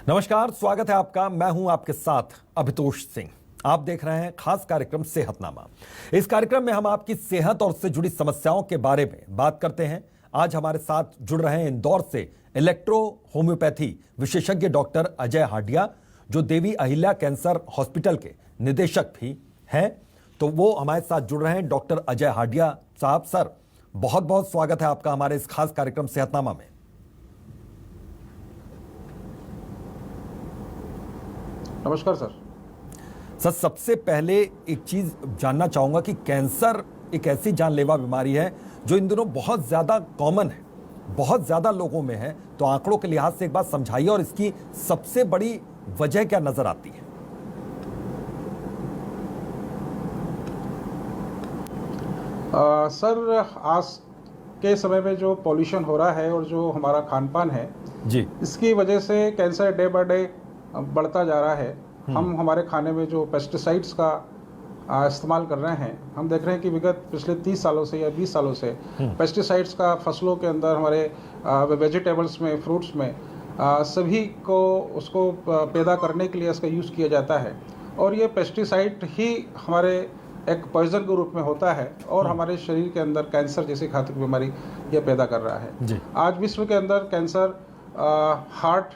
नमस्कार, स्वागत है आपका। मैं हूं आपके साथ अभितोष सिंह। आप देख रहे हैं खास कार्यक्रम सेहतनामा। इस कार्यक्रम में हम आपकी सेहत और उससे जुड़ी समस्याओं के बारे में बात करते हैं। आज हमारे साथ जुड़ रहे हैं इंदौर से इलेक्ट्रो होम्योपैथी विशेषज्ञ डॉक्टर अजय हाडिया, जो देवी अहिल्या कैंसर हॉस्पिटल के निदेशक भी हैं। तो वो हमारे साथ जुड़ रहे हैं। डॉक्टर अजय हाडिया साहब, सर बहुत बहुत स्वागत है आपका हमारे इस खास कार्यक्रम सेहतनामा में। नमस्कार सर। सबसे पहले एक चीज जानना चाहूंगा कि कैंसर एक ऐसी जानलेवा बीमारी है जो इन दिनों बहुत ज्यादा कॉमन है, बहुत ज्यादा लोगों में है। तो आंकड़ों के लिहाज से एक बात समझाइए और इसकी सबसे बड़ी वजह क्या नजर आती है? सर, आज के समय में जो पॉल्यूशन हो रहा है और जो हमारा खान पान है जी, इसकी वजह से कैंसर डे बाय डे बढ़ता जा रहा है। हम हमारे खाने में जो पेस्टिसाइड्स का इस्तेमाल कर रहे हैं, हम देख रहे हैं कि विगत पिछले 30 सालों से या 20 सालों से पेस्टिसाइड्स का फसलों के अंदर, हमारे वेजिटेबल्स में, फ्रूट्स में सभी को उसको पैदा करने के लिए इसका यूज़ किया जाता है। और ये पेस्टिसाइड ही हमारे एक पॉइजन के रूप में होता है और हमारे शरीर के अंदर कैंसर जैसी घातक बीमारी ये पैदा कर रहा है जी। आज विश्व के अंदर कैंसर हार्ट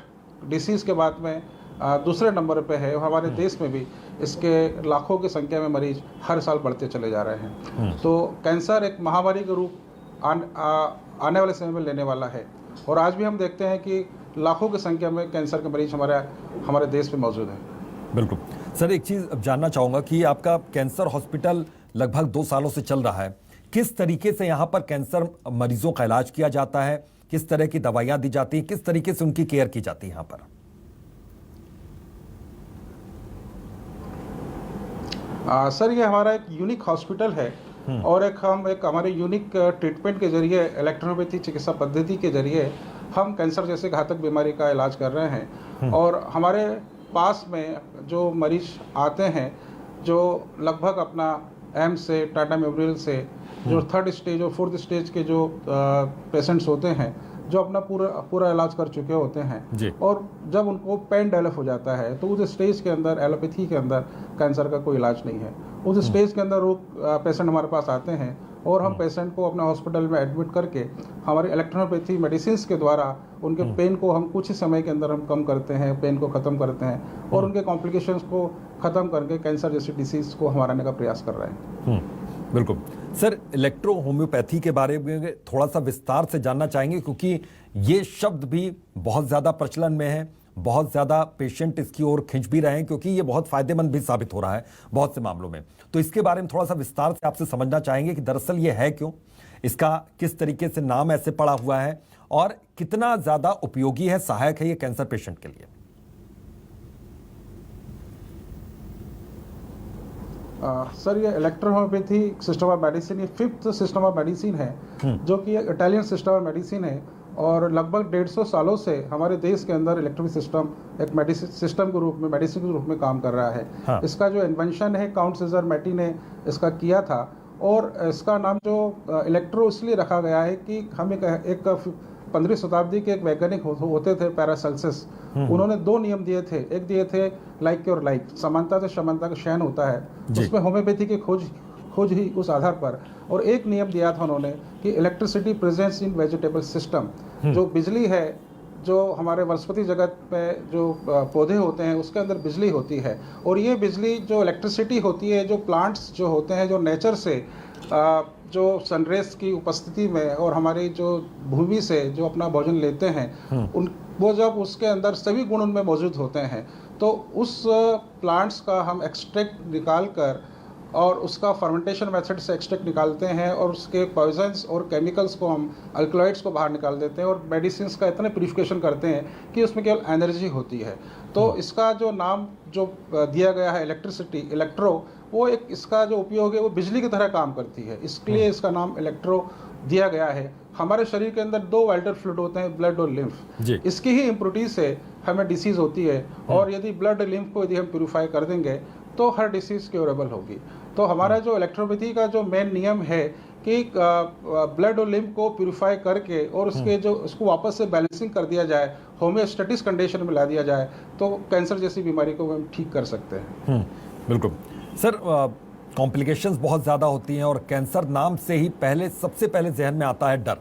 डिसीज़ के बाद में दूसरे नंबर पे है। हमारे देश में भी इसके लाखों की संख्या में मरीज हर साल बढ़ते चले जा रहे हैं। तो कैंसर एक महामारी के रूप आने वाले समय में लेने वाला है। और आज भी हम देखते हैं कि लाखों की संख्या में कैंसर के मरीज हमारे देश में मौजूद हैं। बिल्कुल सर, एक चीज जानना चाहूंगा कि आपका कैंसर हॉस्पिटल लगभग 2 सालों से चल रहा है। किस तरीके से यहाँ पर कैंसर मरीजों का इलाज किया जाता है, किस तरह की दवाइयाँ दी जाती हैं, किस तरीके से उनकी केयर की जाती है यहाँ पर? सर, ये हमारा एक यूनिक हॉस्पिटल है और हम हमारे यूनिक ट्रीटमेंट के जरिए, इलेक्ट्रोपैथी चिकित्सा पद्धति के जरिए हम कैंसर जैसे घातक बीमारी का इलाज कर रहे हैं। और हमारे पास में जो मरीज आते हैं, जो लगभग अपना एम्स से, टाटा मेमोरियल से, जो 3rd स्टेज और 4th स्टेज के जो पेशेंट्स होते हैं, जो अपना पूरा इलाज कर चुके होते हैं, और जब उनको पेन डेवलप हो जाता है तो उस स्टेज के अंदर, एलोपैथी के अंदर कैंसर का कोई इलाज नहीं है। उस स्टेज के अंदर वो पेशेंट हमारे पास आते हैं और हम पेशेंट को अपने हॉस्पिटल में एडमिट करके हमारी इलेक्ट्रोपैथी मेडिसिन के द्वारा उनके पेन को हम कुछ ही समय के अंदर हम कम करते हैं, पेन को ख़त्म करते हैं और उनके कॉम्प्लिकेशंस को ख़त्म करके कैंसर जैसी डिसीज़ को हराने का प्रयास कर रहे हैं। बिल्कुल सर, इलेक्ट्रो होम्योपैथी के बारे में थोड़ा सा विस्तार से जानना चाहेंगे, क्योंकि ये शब्द भी बहुत ज़्यादा प्रचलन में है, बहुत ज़्यादा पेशेंट इसकी ओर खिंच भी रहे हैं, क्योंकि ये बहुत फ़ायदेमंद भी साबित हो रहा है बहुत से मामलों में। तो इसके बारे में थोड़ा सा विस्तार से आपसे समझना चाहेंगे कि दरअसल ये है क्यों, इसका किस तरीके से नाम ऐसे पड़ा हुआ है और कितना ज़्यादा उपयोगी है, सहायक है ये कैंसर पेशेंट के लिए। सर, ये electro homeopathy system of medicine, ये 5th सिस्टम ऑफ मेडिसिन है, जो कि इटालियन सिस्टम ऑफ मेडिसिन है। और लगभग 150 सालों से हमारे देश के अंदर इलेक्ट्रिक सिस्टम एक मेडिसिन सिस्टम के रूप में, मेडिसिन के रूप में काम कर रहा है। हाँ। इसका जो इन्वेंशन है काउंट सीजर मैटी ने इसका किया था। और इसका नाम जो इलेक्ट्रो इसलिए रखा गया है कि हम एक 15वीं शताब्दी के एक वैज्ञानिक होते थे, पैरासेल्सिस। उन्होंने 2 नियम दिए थे। एक दिए थे लाइक और लाइक, समानता से समानता का शयन होता है, उसमें होम्योपैथी की खोज ही उस आधार पर। और एक नियम दिया था उन्होंने कि electricity presence in vegetable system, जो बिजली है, जो हमारे वनस्पति जगत में जो पौधे होते हैं उसके अंदर बिजली होती है। और ये बिजली जो इलेक्ट्रिसिटी होती है, जो प्लांट्स जो होते हैं, जो नेचर से जो सनरेज की उपस्थिति में और हमारी जो भूमि से जो अपना भोजन लेते हैं, वो जब उसके अंदर सभी गुण उनमें मौजूद होते हैं, तो उस प्लांट्स का हम एक्सट्रैक्ट निकाल कर और उसका फर्मेंटेशन मेथड से एक्सट्रैक्ट निकालते हैं और उसके पॉइजन्स और केमिकल्स को, हम अल्कलॉइड्स को बाहर निकाल देते हैं और मेडिसिन का इतना प्यूरिफिकेशन करते हैं कि उसमें केवल एनर्जी होती है। तो इसका जो नाम जो दिया गया है इलेक्ट्रिसिटी, इलेक्ट्रो, वो एक इसका जो उपयोग है वो बिजली की तरह काम करती है, इसलिए इसका नाम इलेक्ट्रो दिया गया है। हमारे शरीर के अंदर 2 वाइटल फ्लूइड होते हैं, ब्लड और लिम्फ। इसकी ही इम्प्योरिटी से हमें डिसीज़ होती है और यदि ब्लड लिम्फ को यदि हम प्यूरिफाई कर देंगे तो हर डिसीज़ क्योरेबल होगी। तो हमारा जो इलेक्ट्रोपैथी का जो मेन नियम है कि ब्लड और लिम्फ को प्यूरिफाई करके और उसके जो उसको वापस से बैलेंसिंग कर दिया जाए, होम्योस्टेटिस कंडीशन में ला दिया जाए, तो कैंसर जैसी बीमारी को हम ठीक कर सकते हैं। बिल्कुल सर, कॉम्प्लिकेशंस बहुत ज़्यादा होती हैं और कैंसर नाम से ही सबसे पहले जहन में आता है डर।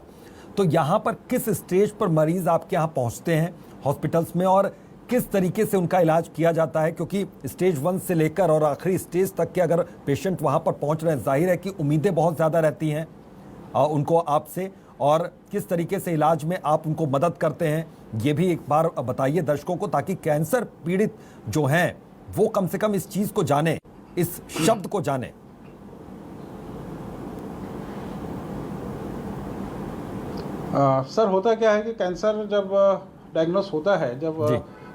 तो यहाँ पर किस स्टेज पर मरीज आपके यहाँ पहुँचते हैं हॉस्पिटल्स में और किस तरीके से उनका इलाज किया जाता है? क्योंकि स्टेज 1 से लेकर और आखिरी स्टेज तक के अगर पेशेंट वहाँ पर पहुँच रहे हैं, जाहिर है कि उम्मीदें बहुत ज़्यादा रहती हैं उनको आपसे, और किस तरीके से इलाज में आप उनको मदद करते हैं, ये भी एक बार बताइए दर्शकों को, ताकि कैंसर पीड़ित जो हैं वो कम से कम इस चीज़ को जाने, इस शब्द को जाने। सर, होता क्या है कि कैंसर जब डायग्नोस होता है, जब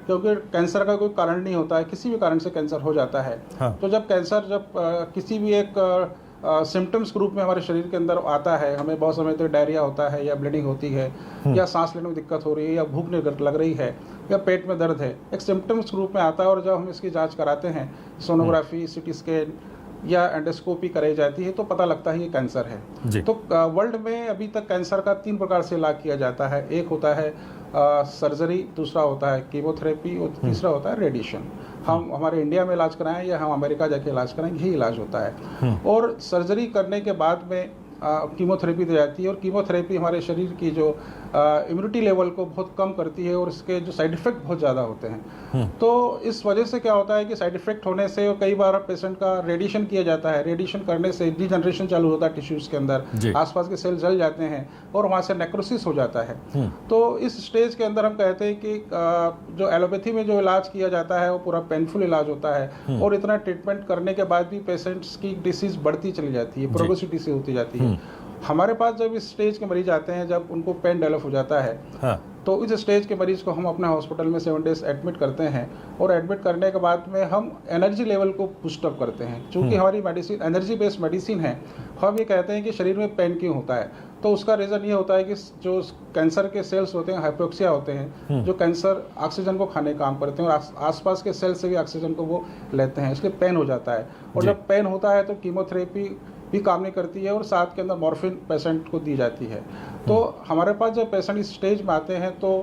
क्योंकि कैंसर का कोई कारण नहीं होता है, किसी भी कारण से कैंसर हो जाता है। हाँ। तो जब कैंसर किसी भी एक सिम्टम्स ग्रुप में हमारे शरीर के अंदर आता है, हमें बहुत समय तक डायरिया होता है या ब्लीडिंग होती है या सांस लेने में दिक्कत हो रही है या भूख नहीं लग रही है या पेट में दर्द है, एक सिम्टम्स ग्रुप में आता है। और जब हम इसकी जांच कराते हैं, सोनोग्राफी, सीटी स्कैन या एंडोस्कोपी कराई जाती है, तो पता लगता है ये कैंसर है। तो वर्ल्ड में अभी तक कैंसर का 3 प्रकार से इलाज किया जाता है। एक होता है सर्जरी, दूसरा होता है कीमोथेरेपी और तीसरा होता है रेडिएशन। हम हमारे इंडिया में इलाज कराएं या हम अमेरिका जाके इलाज कराएं, यही इलाज होता है। और सर्जरी करने के बाद में कीमोथेरेपी दी जाती है, और कीमोथेरेपी हमारे शरीर की जो इम्यूनिटी लेवल को बहुत कम करती है और इसके जो साइड इफ़ेक्ट बहुत ज़्यादा होते हैं। तो इस वजह से क्या होता है कि साइड इफ़ेक्ट होने से कई बार पेशेंट का रेडिएशन किया जाता है। रेडिएशन करने से डिजनरेशन चालू होता है टिश्यूज़ के अंदर, आसपास के सेल जल जाते हैं और वहाँ से नेक्रोसिस हो जाता है। तो इस स्टेज के अंदर हम कहते हैं कि जो एलोपैथी में जो इलाज किया जाता है वो पूरा पेनफुल इलाज होता है, और इतना ट्रीटमेंट करने के बाद भी पेशेंट्स की डिसीज़ बढ़ती चली जाती है, प्रोग्रेसिव डिसीज होती जाती है। हमारे पास जब इस स्टेज के मरीज आते हैं, जब उनको पेन डेवलप हो जाता है, तो इस स्टेज के मरीज को हम अपने हॉस्पिटल में 7 डेज एडमिट करते हैं, और एडमिट करने के बाद में हम एनर्जी लेवल को बूस्ट अप करते हैं। चूँकि हमारी मेडिसिन एनर्जी बेस्ड मेडिसिन है, हम ये कहते हैं कि शरीर में पेन क्यों होता है, तो उसका रीज़न ये होता है कि जो कैंसर के सेल्स होते हैं, हाइपोक्सिया होते हैं, जो कैंसर ऑक्सीजन को खाने का काम करते हैं और आसपास के सेल से भी ऑक्सीजन को वो लेते हैं, इसलिए पेन हो जाता है। और जब पेन होता है तो कीमोथेरेपी भी काम नहीं करती है और साथ के अंदर मॉर्फिन पेशेंट को दी जाती है। तो हमारे पास जब पेशेंट इस स्टेज में आते हैं, तो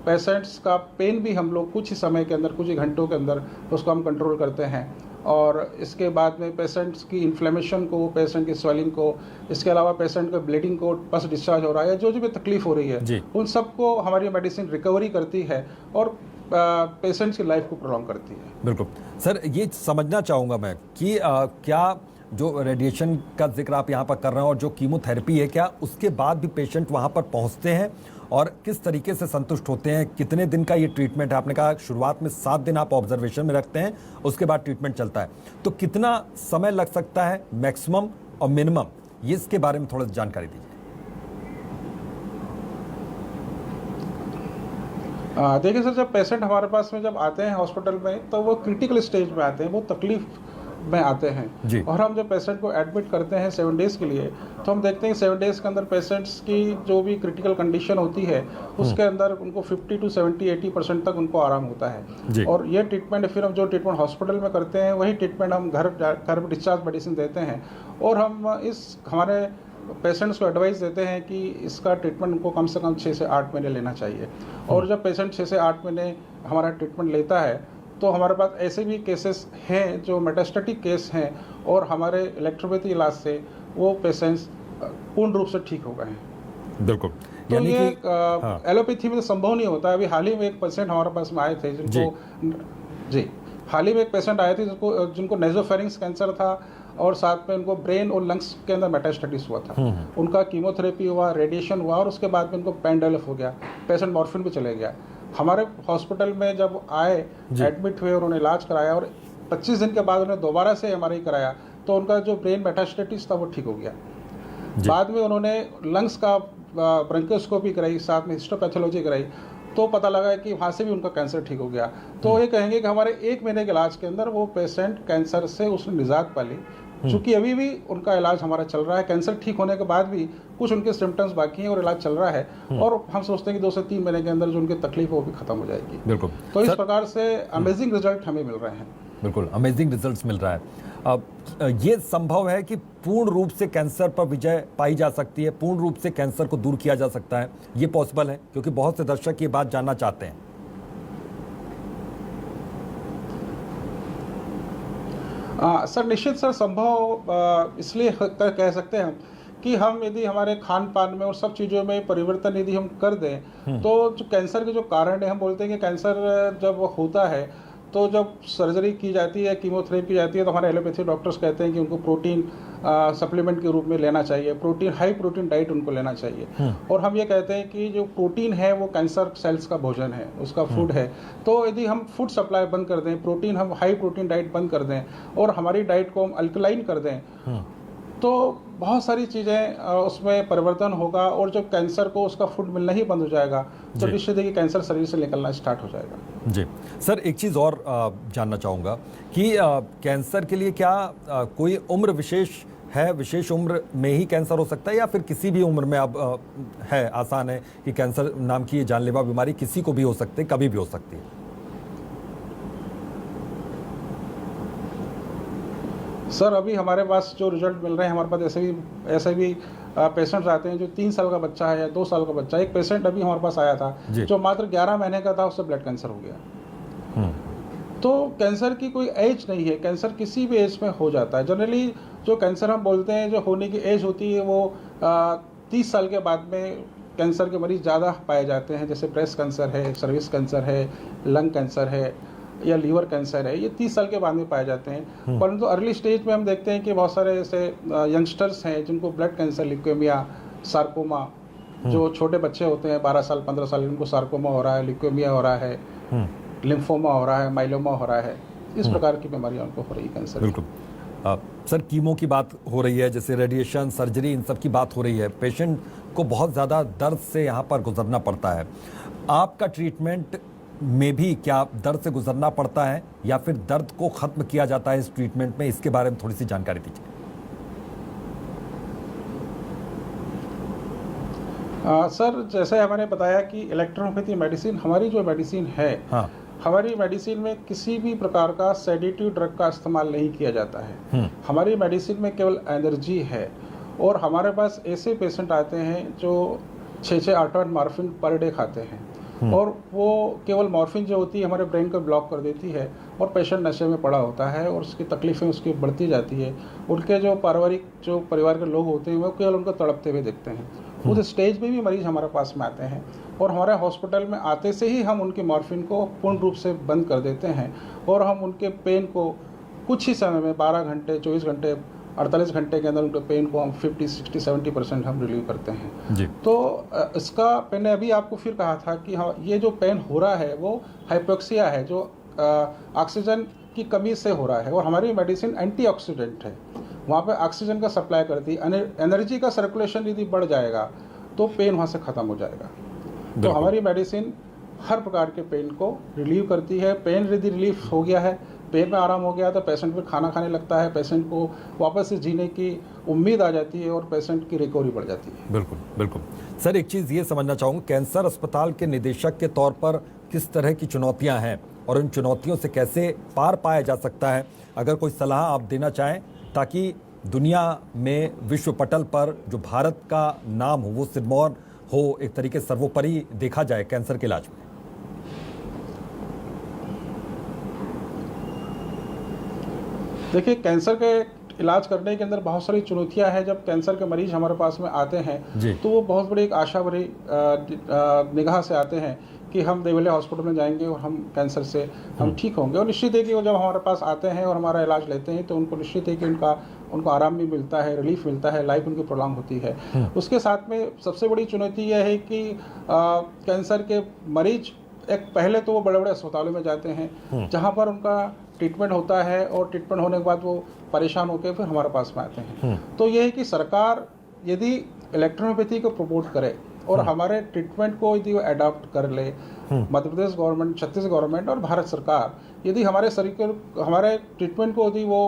पेशेंट्स का पेन भी हम लोग कुछ ही समय के अंदर, कुछ ही घंटों के अंदर उसको हम कंट्रोल करते हैं। और इसके बाद में पेशेंट्स की इन्फ्लेमेशन को, पेशेंट की स्वेलिंग को, इसके अलावा पेशेंट को ब्लीडिंग को, पस डिस्चार्ज हो रहा है, जो भी तकलीफ हो रही है, उन सबको हमारी मेडिसिन रिकवरी करती है और पेशेंट्स की लाइफ को प्रोलॉन्ग करती है। बिल्कुल सर, ये समझना चाहूँगा मैं कि क्या जो रेडिएशन का जिक्र आप यहाँ पर कर रहे हैं और जो कीमोथेरेपी है, क्या उसके बाद भी पेशेंट वहाँ पर पहुँचते हैं और किस तरीके से संतुष्ट होते हैं? कितने दिन का ये ट्रीटमेंट है? आपने कहा शुरुआत में 7 दिन आप ऑब्जर्वेशन में रखते हैं, उसके बाद ट्रीटमेंट चलता है, तो कितना समय लग सकता है मैक्सिमम और मिनिमम, ये इसके बारे में थोड़ा जानकारी दीजिए। देखिए सर, जब पेशेंट हमारे पास में जब आते हैं हॉस्पिटल में, तो वो क्रिटिकल स्टेज में आते हैं, वो तकलीफ में आते हैं। और हम जब पेशेंट को एडमिट करते हैं 7 डेज़ के लिए, तो हम देखते हैं 7 डेज़ के अंदर पेशेंट्स की जो भी क्रिटिकल कंडीशन होती है, उसके अंदर उनको 50 to 70-80% तक उनको आराम होता है। और ये ट्रीटमेंट फिर हम जो ट्रीटमेंट हॉस्पिटल में करते हैं, वही ट्रीटमेंट हम घर में डिस्चार्ज मेडिसिन देते हैं। और हम हमारे पेशेंट्स को एडवाइस देते हैं कि इसका ट्रीटमेंट उनको कम से कम 6 से 8 महीने लेना चाहिए। और जब पेशेंट 6 से 8 महीने हमारा ट्रीटमेंट लेता है, तो हमारे पास ऐसे भी केसेस हैं जो मेटास्टेटिक केस हैं, और हमारे इलेक्ट्रोपैथी इलाज से वो पेशेंट्स पूर्ण रूप से ठीक हो गए हैं। बिल्कुल, तो ये एलोपैथी में तो संभव नहीं होता। अभी हाल ही में एक पेशेंट हमारे पास में आए थे हाल ही में एक पेशेंट आए थे जिनको नेजोफेरिंक्स कैंसर था, और साथ में उनको ब्रेन और लंग्स के अंदर मेटास्टेटिस हुआ था। उनका कीमोथेरेपी हुआ, रेडिएशन हुआ, और उसके बाद में उनको पेन डेवलप हो गया, पेशेंट मॉर्फिन भी चले गया। हमारे हॉस्पिटल में जब आए, एडमिट हुए, उन्होंने इलाज कराया, और 25 दिन के बाद उन्होंने दोबारा से एमआरआई कराया, तो उनका जो ब्रेन मेटास्टेटिस था वो ठीक हो गया। बाद में उन्होंने लंग्स का ब्रोंकोस्कोपी कराई, साथ में हिस्टोपैथोलॉजी कराई, तो पता लगा कि वहाँ से भी उनका कैंसर ठीक हो गया। तो ये कहेंगे कि हमारे 1 महीने के इलाज के अंदर वो पेशेंट कैंसर से उसने निजात पा ली। चूँकि अभी भी उनका इलाज हमारा चल रहा है, कैंसर ठीक होने के बाद भी कुछ उनके सिम्टम्स बाकी हैं और इलाज चल रहा है, और हम सोचते हैं कि 2 से 3 महीने के अंदर जो उनकी तकलीफ है वो भी खत्म हो जाएगी। बिल्कुल। तो इस प्रकार से अमेजिंग रिजल्ट हमें मिल रहे हैं। बिल्कुल अमेजिंग रिजल्ट्स मिल रहा है। अब ये संभव है कि पूर्ण रूप से कैंसर पर विजय पाई जा सकती है, पूर्ण रूप से कैंसर को दूर किया जा सकता है, ये पॉसिबल है? क्योंकि बहुत से दर्शक ये बात जानना चाहते हैं। सर निश्चित सर संभव इसलिए कह सकते हैं हम कि हम यदि हमारे खान पान में और सब चीज़ों में परिवर्तन यदि हम कर दें तो जो कैंसर के जो कारण है, हम बोलते हैं कि कैंसर जब होता है तो जब सर्जरी की जाती है, कीमोथेरेपी की जाती है, तो हमारे एलोपैथी डॉक्टर्स कहते हैं कि उनको प्रोटीन सप्लीमेंट के रूप में लेना चाहिए, प्रोटीन हाई प्रोटीन डाइट उनको लेना चाहिए। और हम ये कहते हैं कि जो प्रोटीन है वो कैंसर सेल्स का भोजन है, उसका फूड है। तो यदि हम फूड सप्लाई बंद कर दें, प्रोटीन हम हाई प्रोटीन डाइट बंद कर दें और हमारी डाइट को हम अल्कलाइन कर दें, तो बहुत सारी चीज़ें उसमें परिवर्तन होगा और जब कैंसर को उसका फूड मिलना ही बंद हो जाएगा तो निश्चित है कि कैंसर शरीर से निकलना स्टार्ट हो जाएगा। जी सर, एक चीज़ और जानना चाहूँगा कि कैंसर के लिए क्या कोई उम्र विशेष है, विशेष उम्र में ही कैंसर हो सकता है या फिर किसी भी उम्र में अब है, आसान है कि कैंसर नाम की ये जानलेवा बीमारी किसी को भी हो सकती है, कभी भी हो सकती है? सर अभी हमारे पास जो रिजल्ट मिल रहे हैं, हमारे पास ऐसे भी पेशेंट्स आते हैं जो 3 साल का बच्चा है या 2 साल का बच्चा है। एक पेशेंट अभी हमारे पास आया था जो मात्र 11 महीने का था, उससे ब्लड कैंसर हो गया। तो कैंसर की कोई एज नहीं है, कैंसर किसी भी एज में हो जाता है। जनरली जो कैंसर हम बोलते हैं जो होने की एज होती है वो 30 साल के बाद में कैंसर के मरीज ज़्यादा पाए जाते हैं। जैसे ब्रेस्ट कैंसर है, सर्विक्स कैंसर है, लंग कैंसर है या लीवर कैंसर है, ये 30 साल के बाद में पाए जाते हैं। परंतु अर्ली स्टेज में हम देखते हैं कि बहुत सारे ऐसे यंगस्टर्स हैं जिनको ब्लड कैंसर, ल्यूकेमिया, सार्कोमा, जो छोटे बच्चे होते हैं 12 साल 15 साल, उनको सार्कोमा हो रहा है, ल्यूकेमिया हो रहा है, लिम्फोमा हो रहा है, माइलोमा हो रहा है। इस प्रकार की बीमारियां उनको हो रही है कैंसर। बिल्कुल सर, कीमो की बात हो रही है, जैसे रेडिएशन, सर्जरी, इन सब की बात हो रही है। पेशेंट को बहुत ज़्यादा दर्द से यहाँ पर गुजरना पड़ता है। आपका ट्रीटमेंट में भी क्या दर्द से गुजरना पड़ता है या फिर दर्द को ख़त्म किया जाता है इस ट्रीटमेंट में? इसके बारे में थोड़ी सी जानकारी दीजिए। सर जैसे हमारे बताया कि इलेक्ट्रोहोम्योपैथी मेडिसिन, हमारी जो मेडिसिन है, हमारी मेडिसिन में किसी भी प्रकार का सेडेटिव ड्रग का इस्तेमाल नहीं किया जाता है। हमारी मेडिसिन में केवल एनर्जी है। और हमारे पास ऐसे पेशेंट आते हैं जो 6-6 8-8 मॉर्फिन पर डे खाते हैं और वो केवल मॉर्फिन जो होती है हमारे ब्रेन को ब्लॉक कर देती है और पेशेंट नशे में पड़ा होता है और उसकी तकलीफ़ें उसकी बढ़ती जाती है। उनके जो परिवार के लोग होते हैं वो केवल उनको तड़पते हुए देखते हैं। उस स्टेज में भी मरीज़ हमारे पास में आते हैं और हमारे हॉस्पिटल में आते से ही हम उनकी मॉर्फिन को पूर्ण रूप से बंद कर देते हैं और हम उनके पेन को कुछ ही समय में 12 घंटे, 24 घंटे, 48 घंटे के अंदर उनके पेन को हम 50, 60, 70% हम रिलीव करते हैं जी। तो इसका मैंने अभी आपको फिर कहा था कि हाँ, ये जो पेन हो रहा है वो हाइपोक्सिया है, जो ऑक्सीजन की कमी से हो रहा है। और हमारी मेडिसिन एंटीऑक्सीडेंट है, वहाँ पे ऑक्सीजन का सप्लाई करती है। एनर्जी का सर्कुलेशन यदि बढ़ जाएगा तो पेन वहाँ से ख़त्म हो जाएगा। तो हमारी मेडिसिन हर प्रकार के पेन को रिलीव करती है। पेन यदि रिलीफ हो गया है, पेट में आराम हो गया तो पेशेंट फिर खाना खाने लगता है, पेशेंट को वापस से जीने की उम्मीद आ जाती है और पेशेंट की रिकवरी बढ़ जाती है। बिल्कुल बिल्कुल सर, एक चीज़ ये समझना चाहूँगा, कैंसर अस्पताल के निदेशक के तौर पर किस तरह की चुनौतियाँ हैं और उन चुनौतियों से कैसे पार पाया जा सकता है? अगर कोई सलाह आप देना चाहें ताकि दुनिया में विश्व पटल पर जो भारत का नाम हो वो सिरमौर हो, एक तरीके सर्वोपरि देखा जाए कैंसर के इलाज में। देखिए, कैंसर के इलाज करने के अंदर बहुत सारी चुनौतियां हैं। जब कैंसर के मरीज हमारे पास में आते हैं तो वो बहुत बड़ी एक आशा भरी निगाह से आते हैं कि हम देवले हॉस्पिटल में जाएंगे और हम कैंसर से हम ठीक होंगे। और निश्चित है कि वो जब हमारे पास आते हैं और हमारा इलाज लेते हैं तो उनको निश्चित है कि उनको आराम भी मिलता है, रिलीफ मिलता है, लाइफ उनकी प्रोलॉन्ग होती है। उसके साथ में सबसे बड़ी चुनौती यह है कि कैंसर के मरीज पहले तो वो बड़े बड़े अस्पतालों में जाते हैं जहाँ पर उनका ट्रीटमेंट होता है और ट्रीटमेंट होने के बाद वो परेशान होकर फिर हमारे पास में आते हैं। तो ये है कि सरकार यदि इलेक्ट्रोहोम्योपैथी को प्रमोट करे और हमारे ट्रीटमेंट को यदि वो अडॉप्ट कर ले, मध्य प्रदेश गवर्नमेंट, छत्तीसगढ़ गवर्नमेंट और भारत सरकार यदि हमारे हमारे ट्रीटमेंट को यदि वो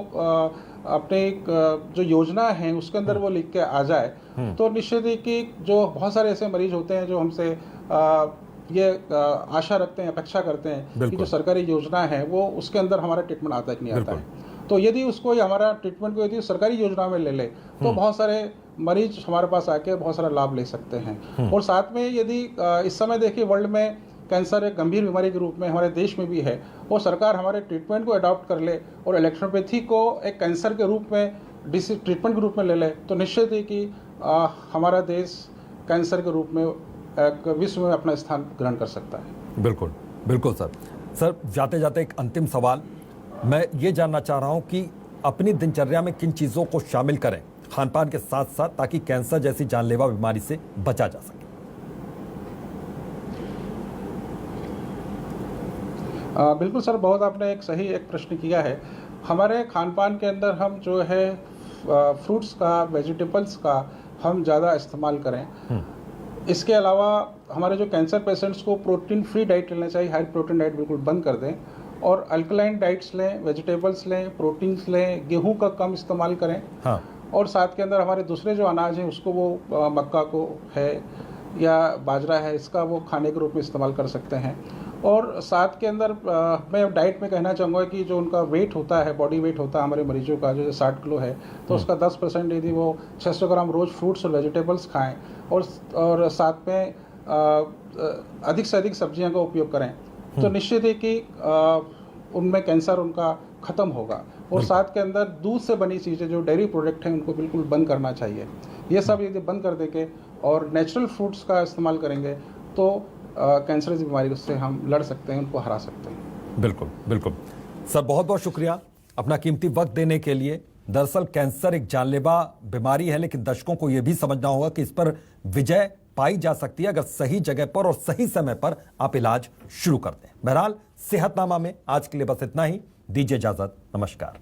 अपने जो योजना है उसके अंदर वो लिख के आ जाए तो निश्चित ही कि जो बहुत सारे ऐसे मरीज होते हैं जो हमसे ये आशा रखते हैं, अपेक्षा करते हैं कि बिल्कुल। जो सरकारी योजना है वो उसके अंदर हमारा ट्रीटमेंट आता है कि नहीं आता है। तो यदि उसको हमारा ट्रीटमेंट को यदि सरकारी योजना में ले ले तो बहुत सारे मरीज हमारे पास आके बहुत सारा लाभ ले सकते हैं। और साथ में यदि इस समय देखिए वर्ल्ड में कैंसर एक गंभीर बीमारी के रूप में हमारे देश में भी है, और सरकार हमारे ट्रीटमेंट को अडॉप्ट कर ले और इलेक्ट्रोपैथी को एक कैंसर के रूप में ट्रीटमेंट के रूप में ले ले, तो निश्चित ही कि हमारा देश कैंसर के रूप में एक विश्व में अपना स्थान ग्रहण कर सकता है। बिल्कुल बिल्कुल सर। सर, जाते जाते एक अंतिम सवाल, मैं ये जानना चाह रहा हूँ कि अपनी दिनचर्या में किन चीज़ों को शामिल करें खान पान के साथ साथ, ताकि कैंसर जैसी जानलेवा बीमारी से बचा जा सके। बिल्कुल सर, बहुत आपने एक सही प्रश्न किया है। हमारे खान पान के अंदर हम जो है फ्रूट्स का, वेजिटेबल्स का हम ज़्यादा इस्तेमाल करें। इसके अलावा हमारे जो कैंसर पेशेंट्स को प्रोटीन फ्री डाइट लेना चाहिए, हाई प्रोटीन डाइट बिल्कुल बंद कर दें, और अल्कलाइन डाइट्स लें, वेजिटेबल्स लें, प्रोटीन्स लें, गेहूं का कम इस्तेमाल करें। हाँ। और साथ के अंदर हमारे दूसरे जो अनाज हैं उसको वो मक्का को है या बाजरा है, इसका वो खाने के रूप में इस्तेमाल कर सकते हैं। और साथ के अंदर मैं डाइट में कहना चाहूँगा कि जो उनका वेट होता है, बॉडी वेट होता है हमारे मरीजों का, जो 60 किलो है, तो उसका 10% यदि वो 600 ग्राम रोज़ फ्रूट्स और वेजिटेबल्स खाएं, और साथ में अधिक से अधिक सब्जियों का उपयोग करें, तो निश्चित है कि उनमें कैंसर उनका ख़त्म होगा। और साथ के अंदर दूध से बनी चीज़ें, जो डेयरी प्रोडक्ट हैं, उनको बिल्कुल बंद करना चाहिए। ये सब यदि बंद कर देंगे और नेचुरल फ्रूट्स का इस्तेमाल करेंगे तो कैंसर की बीमारी से हम लड़ सकते हैं, उनको हरा सकते हैं। बिल्कुल बिल्कुल सर, बहुत बहुत शुक्रिया अपना कीमती वक्त देने के लिए। दरअसल कैंसर एक जानलेवा बीमारी है, लेकिन दर्शकों को यह भी समझना होगा कि इस पर विजय पाई जा सकती है अगर सही जगह पर और सही समय पर आप इलाज शुरू कर दें। बहरहाल सेहतनामा में आज के लिए बस इतना ही। दीजिए इजाजत, नमस्कार।